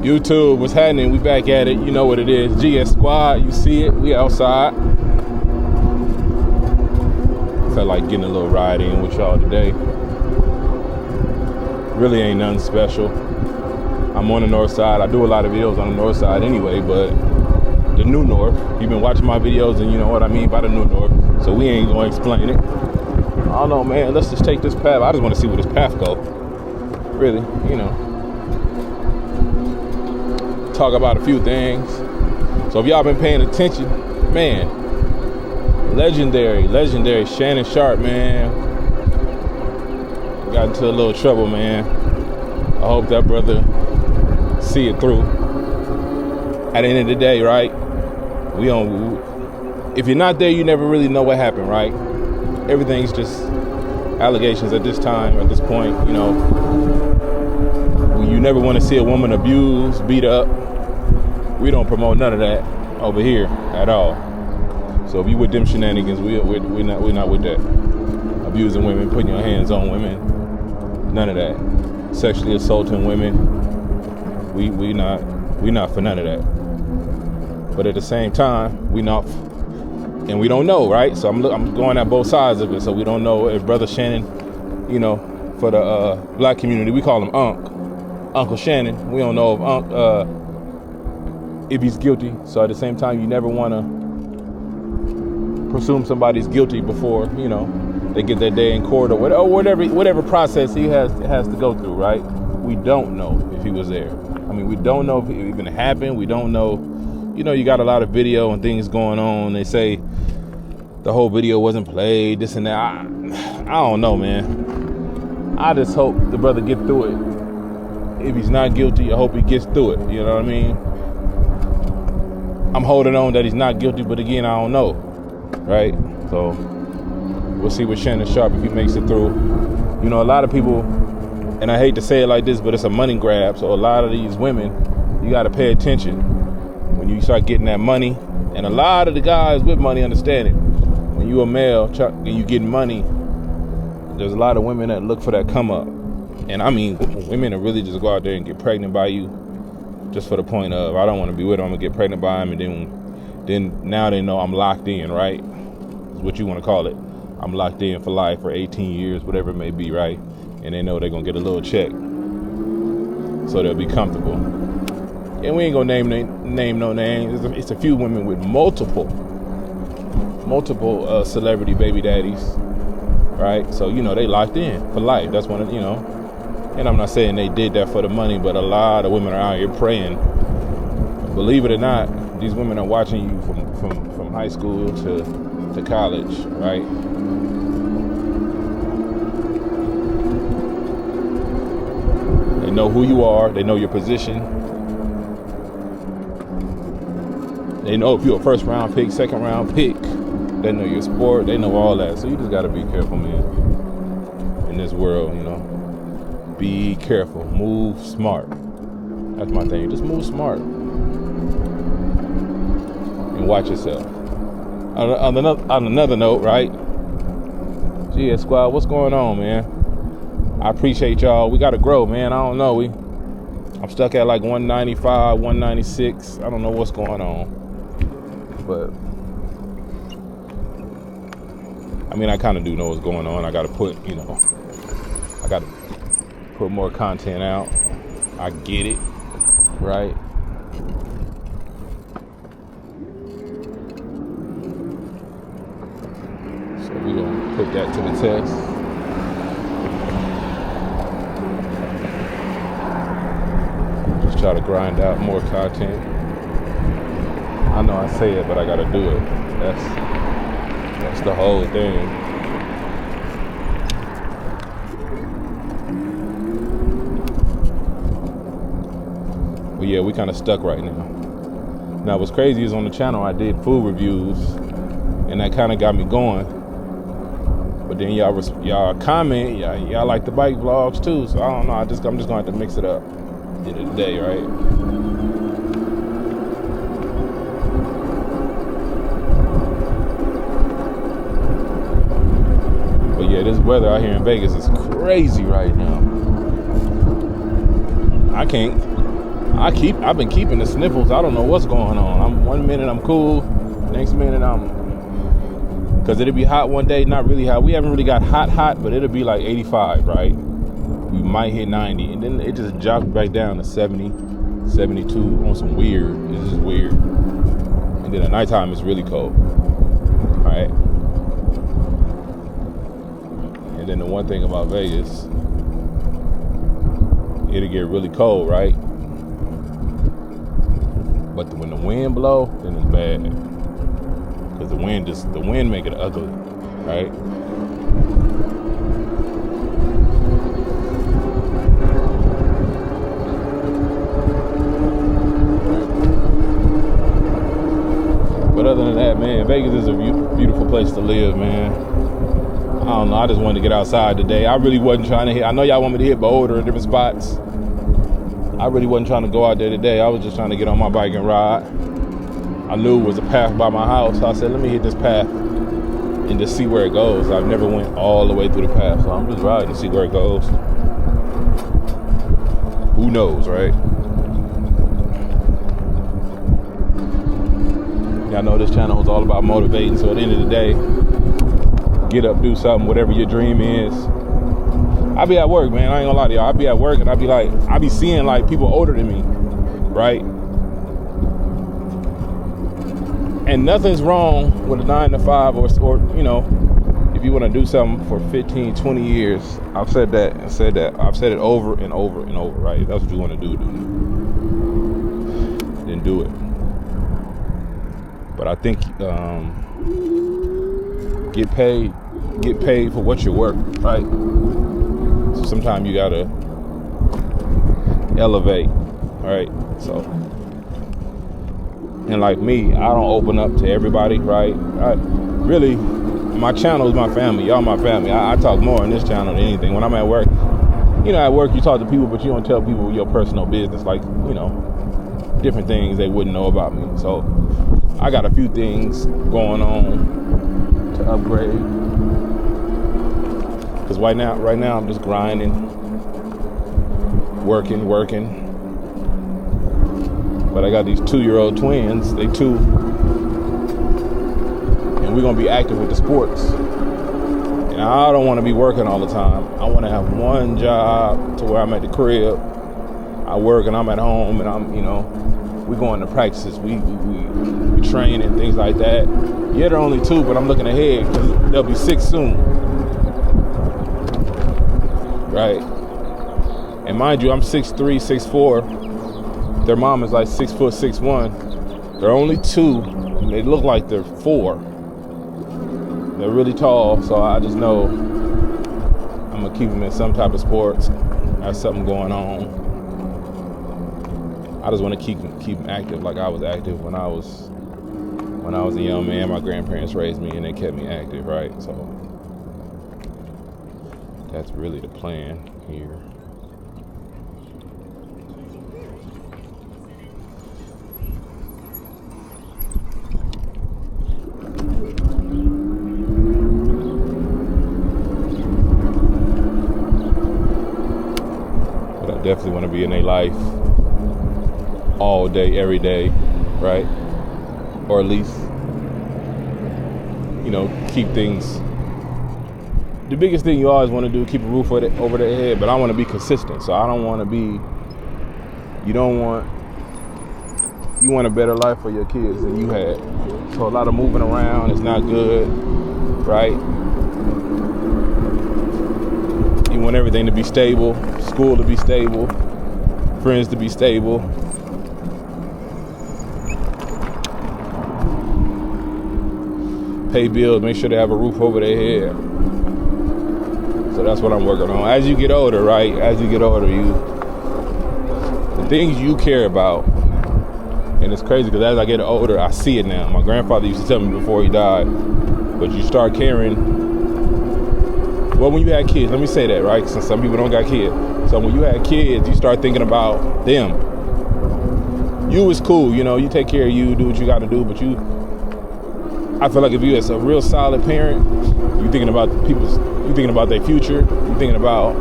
YouTube, what's happening? We back at it. You know what it is. GS Squad, you see it. We outside. Felt like getting a little ride in with y'all today. Really ain't nothing special. I'm on the north side. I do a lot of videos on the north side anyway, but the new north, you've been watching my videos and you know what I mean by the new north, so we ain't gonna explain it. I don't know, man. Let's just take this path. I just want to see where this path go. Really, you know. Talk about a few things. So if y'all been paying attention, man, legendary Shannon Sharpe, man, got into a little trouble, man. I hope that brother see it through. At the end of the day, right? If you're not there, you never really know what happened, right? Everything's just allegations at this time, at this point, you know. You never want to see a woman abused, beat up. We don't promote none of that over here at all. So if you with them shenanigans, we're not with that. Abusing women, putting your hands on women, none of that. Sexually assaulting women, we not for none of that. But at the same time, we not, and we don't know, right? So I'm going at both sides of it. So we don't know if Brother Shannon, you know, for the black community, we call him Uncle Shannon. We don't know if he's guilty. So at the same time, you never want to presume somebody's guilty before, you know, they get their day in court or whatever process he has to go through, right? We don't know if he was there. I mean, we don't know if it even happened. We don't know. You know, you got a lot of video and things going on. They say the whole video wasn't played, this and that. I don't know, man. I just hope the brother get through it. If he's not guilty, I hope he gets through it. You know what I mean? I'm holding on that he's not guilty, but again, I don't know, right? So we'll see with Shannon Sharpe if he makes it through. You know, a lot of people, and I hate to say it like this, but it's a money grab. So a lot of these women, you got to pay attention when you start getting that money. And a lot of the guys with money understand it. When you a male and you getting money, there's a lot of women that look for that come up. And I mean, women that really just go out there and get pregnant by you just for the point of, I don't want to be with him, I'm going to get pregnant by him, and then now they know I'm locked in, right? That's what you want to call it. I'm locked in for life for 18 years, whatever it may be, right? And they know they're going to get a little check. So they'll be comfortable. And we ain't going to name no names. It's a few women with multiple celebrity baby daddies, right? So, you know, they locked in for life. That's one of, you know. And I'm not saying they did that for the money, but a lot of women are out here praying. Believe it or not, these women are watching you from high school to college, right? They know who you are. They know your position. They know if you're a first round pick, second round pick. They know your sport. They know all that. So you just got to be careful, man, in this world, you know. Be careful. Move smart. That's my thing. Just move smart. And watch yourself. On another note, right? GS Squad, what's going on, man? I appreciate y'all. We got to grow, man. I don't know. I'm stuck at like 195, 196. I don't know what's going on. But, I mean, I kind of do know what's going on. I got to put more content out. I get it, right? So we're gonna put that to the test. Just try to grind out more content. I know I say it, but I gotta do it. That's the whole thing. But yeah, we kind of stuck right now. Now, what's crazy is on the channel, I did food reviews, and that kind of got me going. But then y'all comment, y'all like the bike vlogs too. So I don't know. I'm just gonna have to mix it up at the end of the day, right? But yeah, this weather out here in Vegas is crazy right now. I can't I've been keeping the sniffles. I don't know what's going on. One minute I'm cool, next minute because it'll be hot one day, not really hot. We haven't really got hot, but it'll be like 85, right? We might hit 90, and then it just drops back down to 70, 72 on some weird. It's just weird. And then at nighttime it's really cold, right? And then the one thing about Vegas, it'll get really cold, right? But when the wind blow, then it's bad. Because the wind make it ugly, right? But other than that, man, Vegas is a beautiful place to live, man. I don't know, I just wanted to get outside today. I really wasn't trying to hit, I know y'all want me to hit Boulder in different spots. I really wasn't trying to go out there today. I was just trying to get on my bike and ride. I knew it was a path by my house, so I said, let me hit this path and just see where it goes. I've never went all the way through the path, so I'm just riding to see where it goes. Who knows, right? Y'all know this channel is all about motivating, so at the end of the day, get up, do something, whatever your dream is. I be at work, man. I ain't gonna lie to y'all. I be at work and I be seeing like people older than me, right? And nothing's wrong with a 9 to 5 or you know, if you want to do something for 15, 20 years. I've said that. I've said it over and over and over, right? If that's what you want to do, then do it. But I think get paid for what you work, right? So sometimes you gotta elevate, right? So, and like me, I don't open up to everybody, right? Really, my channel is my family. Y'all my family. I talk more on this channel than anything. When I'm at work, you know, at work you talk to people, but you don't tell people your personal business, like, you know, different things they wouldn't know about me. So I got a few things going on to upgrade. Because right now I'm just grinding, working. But I got these 2-year-old twins, they 2. And we're gonna be active with the sports. And I don't wanna be working all the time. I wanna have one job to where I'm at the crib, I work and I'm at home and I'm, you know, we going to practices, we train and things like that. Yeah, they're only 2, but I'm looking ahead because they'll be 6 soon. Right? And mind you, I'm 6'3", 6'4". Their mom is like 6 foot 6'1". They're only 2. And they look like they're 4. They're really tall, so I just know I'm gonna keep them in some type of sports. Have something going on. I just want to keep them active like I was active when I was a young man. My grandparents raised me and they kept me active, right? So that's really the plan here. But I definitely want to be in their life all day, every day, right? Or at least, you know, keep things. The biggest thing you always want to do, keep a roof over their head, but I want to be consistent. So I don't want to be, you want a better life for your kids than you had. So a lot of moving around is not good, right? You want everything to be stable, school to be stable, friends to be stable. Pay bills, make sure they have a roof over their head. So that's what I'm working on. As you get older, right? As you get older, the things you care about, and it's crazy because as I get older, I see it now. My grandfather used to tell me before he died, but you start caring. Well, when you had kids, let me say that, right? Since some people don't got kids. So when you had kids, you start thinking about them. You was cool, you know, you take care of you, do what you got to do, but I feel like if you as a real solid parent, you're thinking about their future, you're thinking about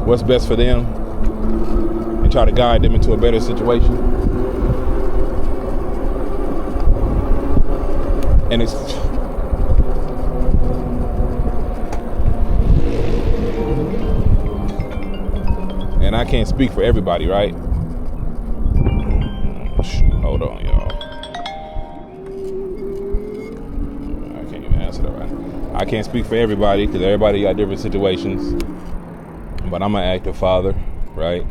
what's best for them and try to guide them into a better situation. And it's and I can't speak for everybody, right? Hold on, y'all. I can't even answer that right. I can't speak for everybody because everybody got different situations. But I'm an active father, right?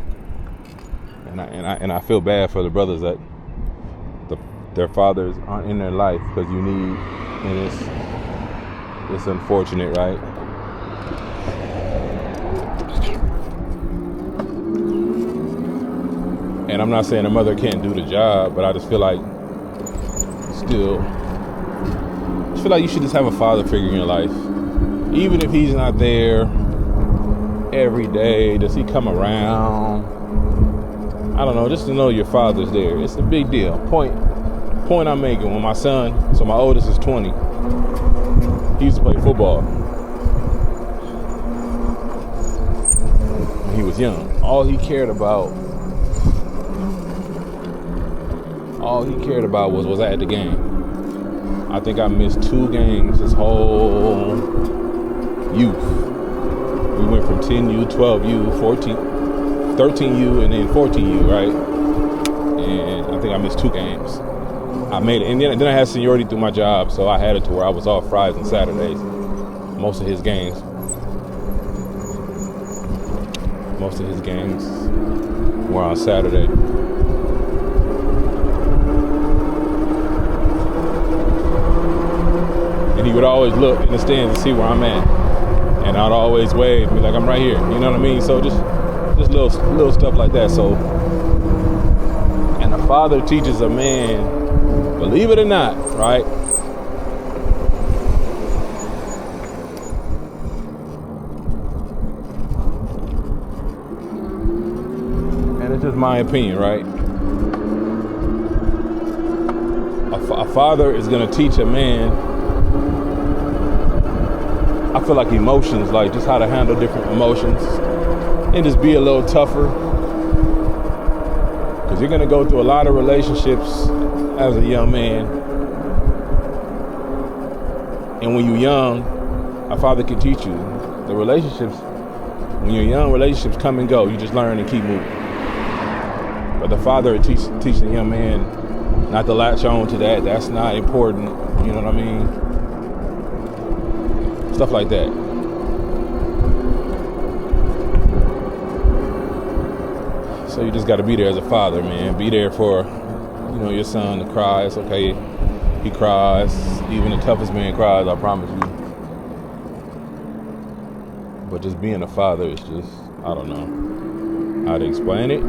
And I feel bad for the brothers that their fathers aren't in their life because you need, and it's unfortunate, right? And I'm not saying a mother can't do the job, but I just feel like you should just have a father figure in your life. Even if he's not there every day, does he come around? I don't know, just to know your father's there. It's a big deal. Point I'm making, when my son, so my oldest is 20, he used to play football when he was young. All he cared about was I at the game. I think I missed 2 games his whole youth. We went from 10U, 12U, 14, 13U, and then 14U, right? And I think I missed 2 games. I made it, and then I had seniority through my job, so I had it to where I was off Fridays and Saturdays. Most of his games were on Saturday. And he would always look in the stands to see where I'm at, and I'd always wave, be like, I'm right here. You know what I mean? So just little stuff like that. So, and a father teaches a man, believe it or not, right? And it's just my opinion, right? A father is going to teach a man, I feel like emotions, like just how to handle different emotions and just be a little tougher. Because you're going to go through a lot of relationships as a young man. And when you're young, a father can teach you. The relationships, when you're young, relationships come and go. You just learn and keep moving. But the father teaches the young man not to latch on to that. That's not important. You know what I mean? Stuff like that. So you just got to be there as a father, man. Be there for, your son to cry. It's okay. He cries. Even the toughest man cries, I promise you. But just being a father is just, I don't know how to explain it.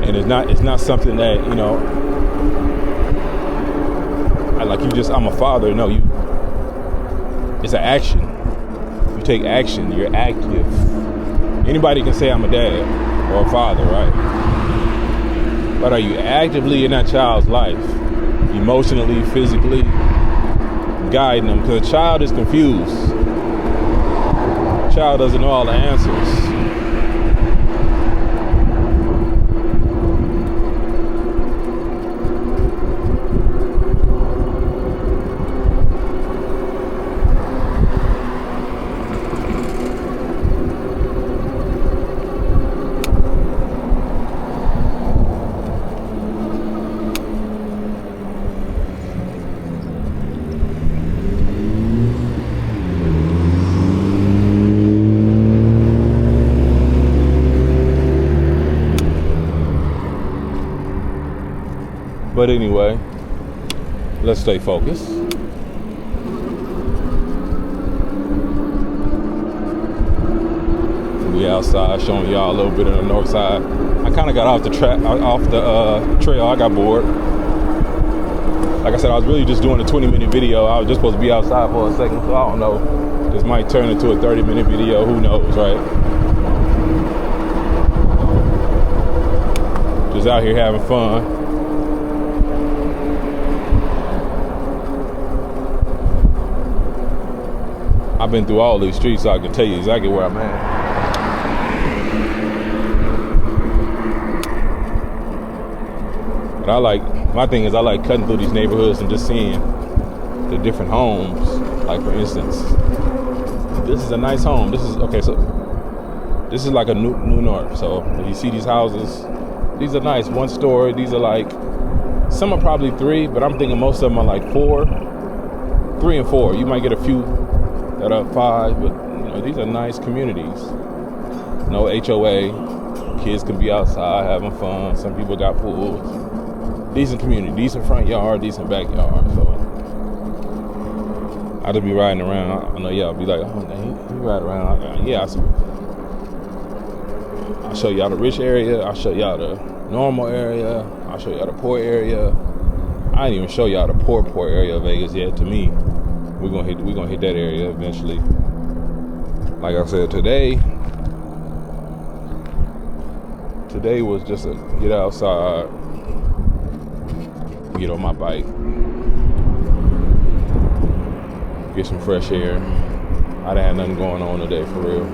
And it's not something that, I'm a father. No, it's an action. You take action. You're active. Anybody can say I'm a dad or a father, right? But are you actively in that child's life? Emotionally, physically, guiding them? Because a child is confused. A child doesn't know all the answers. But anyway, let's stay focused. We outside showing y'all a little bit of the north side. I kind of got off the trail. I got bored. Like I said, I was really just doing a 20-minute video. I was just supposed to be outside for a second, so I don't know. This might turn into a 30-minute video. Who knows, right? Just out here having fun. I've been through all these streets, so I can tell you exactly where I'm at. But my thing is I like cutting through these neighborhoods and just seeing the different homes. Like for instance, this is a nice home. This is like a new North. So you see these houses, these are nice, 1 story. These are like, some are probably 3, but I'm thinking most of them are like 4, 3 and 4. You might get a few that are 5, but these are nice communities. No HOA, kids can be outside having fun. Some people got pools. Decent community, decent front yard, decent backyard. So I just be riding around. I know y'all be like, oh, man, he ride around. Yeah, I'll show y'all the rich area. I'll show y'all the normal area. I'll show y'all the poor area. I ain't even show y'all the poor area of Vegas yet. To me, we're gonna hit that area eventually. Like I said, today was just a get outside, get on my bike, get some fresh air. I done had nothing going on today for real.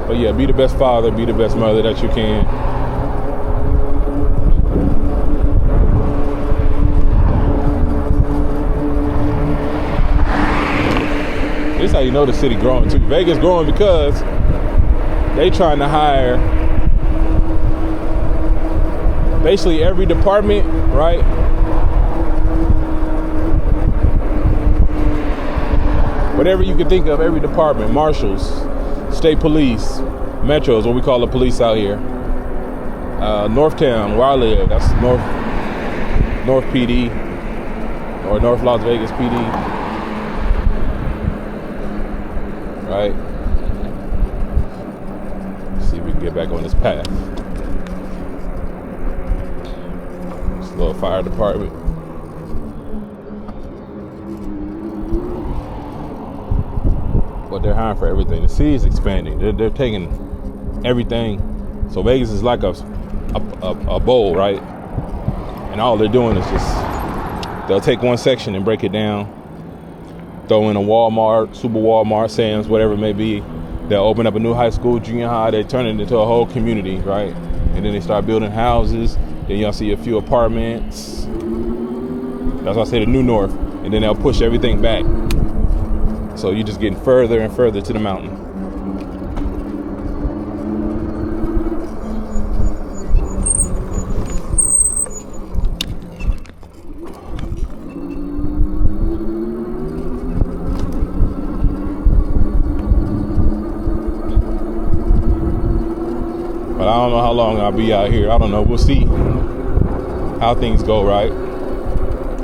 But yeah, be the best father, be the best mother that you can. This is how you know the city growing too. Vegas growing because they trying to hire basically every department, right? Whatever you can think of, every department, marshals, state police, metros, what we call the police out here. Northtown, where I live, that's North PD or North Las Vegas PD, right? Let's see if we can get back on this path. This little fire department. But they're hiring for everything. The city is expanding. They're taking everything. So Vegas is like a bowl, right? And all they're doing is just, they'll take one section and break it down, throw in a Walmart, Super Walmart, Sam's, whatever it may be. They'll open up a new high school, junior high. They turn it into a whole community, right? And then they start building houses. Then you'll see a few apartments. That's why I say the new North. And then they'll push everything back. So you're just getting further and further to the mountain. But I don't know how long I'll be out here. I don't know. We'll see how things go, right?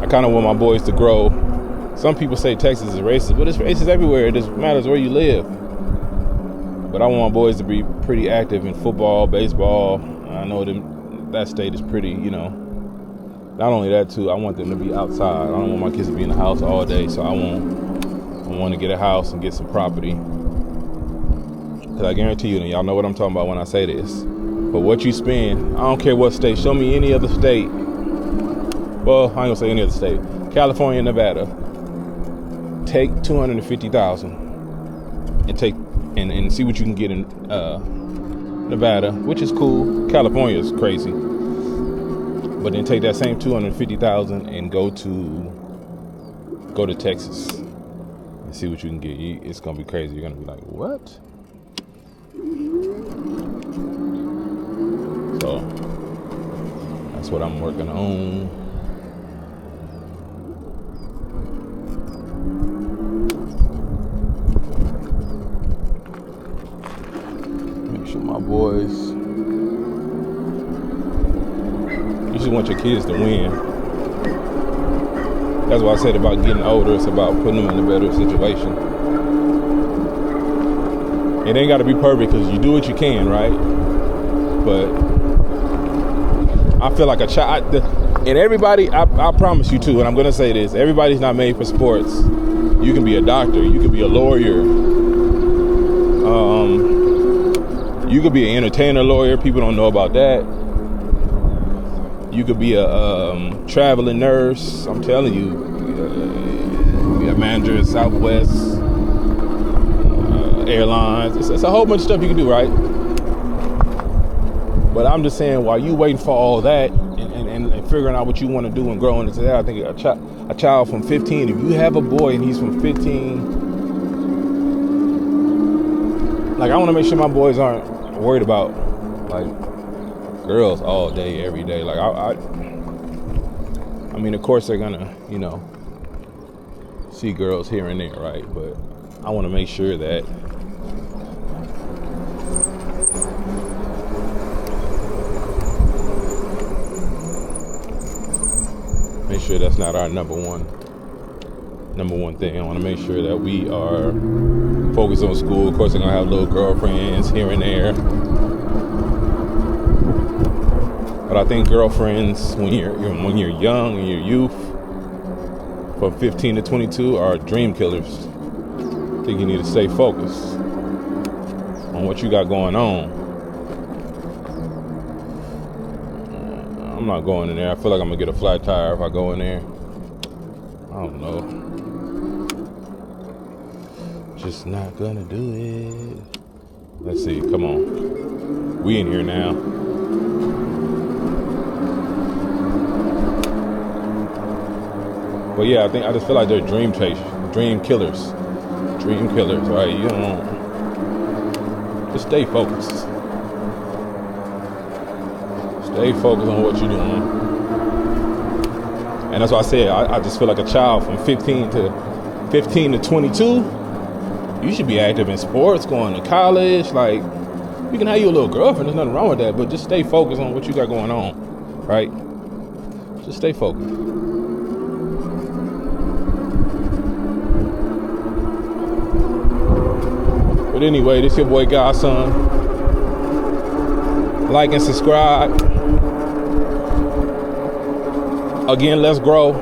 I kind of want my boys to grow. Some people say Texas is racist, but it's racist everywhere. It just matters where you live. But I want my boys to be pretty active in football, baseball. I know that state is pretty, not only that too, I want them to be outside. I don't want my kids to be in the house all day, so I want to get a house and get some property. Because I guarantee you, and y'all know what I'm talking about when I say this, but what you spend, I don't care what state, show me any other state. Well, I ain't gonna say any other state. California, Nevada. Take $250,000 and take and see what you can get in Nevada, which is cool. California is crazy, but then take that same $250,000 and go to Texas and see what you can get. It's gonna be crazy. You're gonna be like, what? So that's what I'm working on. My boys, you just want your kids to win. That's what I said about getting older. It's about putting them in a better situation. It ain't got to be perfect because you do what you can, right? But I feel like a child, and everybody, I promise you too, and I'm going to say this, everybody's not made for sports. You can be a doctor, you can be a lawyer, you could be an entertainer, lawyer. People don't know about that. You could be a traveling nurse. I'm telling you, be a manager at Southwest Airlines. It's a whole bunch of stuff you can do, right? But I'm just saying, while you waiting for all that and figuring out what you want to do and growing into that, I think a child from 15, if you have a boy and he's from 15, like I want to make sure my boys aren't worried about like girls all day, every day. Like I mean, of course they're gonna, see girls here and there, right? But I want to make sure that that's not our number one thing. I want to make sure that we are focused on school. Of course, they're gonna have little girlfriends here and there, but I think girlfriends when you're young and you're youth, from 15 to 22, are dream killers. I think you need to stay focused on what you got going on. I'm not going in there. I feel like I'm gonna get a flat tire if I go in there. I don't know. Just not gonna do it. Let's see. Come on. We in here now. But yeah, I just feel like they're dream killers, right? You don't just stay focused. Stay focused on what you're doing. And that's why I said I just feel like a child from 15 to 22. You should be active in sports, going to college. Like, you can have your little girlfriend. There's nothing wrong with that. But just stay focused on what you got going on, right? Just stay focused. But anyway, this your boy Godson. Like and subscribe. Again, let's grow.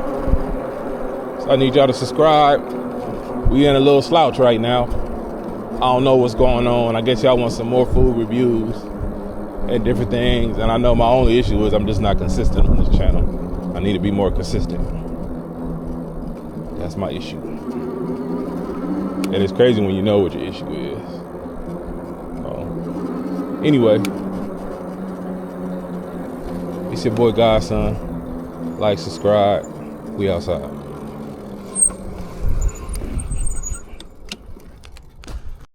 So I need y'all to subscribe. We in a little slouch right now. I don't know what's going on. I guess y'all want some more food reviews and different things. And I know my only issue is I'm just not consistent on this channel. I need to be more consistent. That's my issue. And it's crazy when you know what your issue is. So, anyway, it's your boy Godson. Like, subscribe. We outside.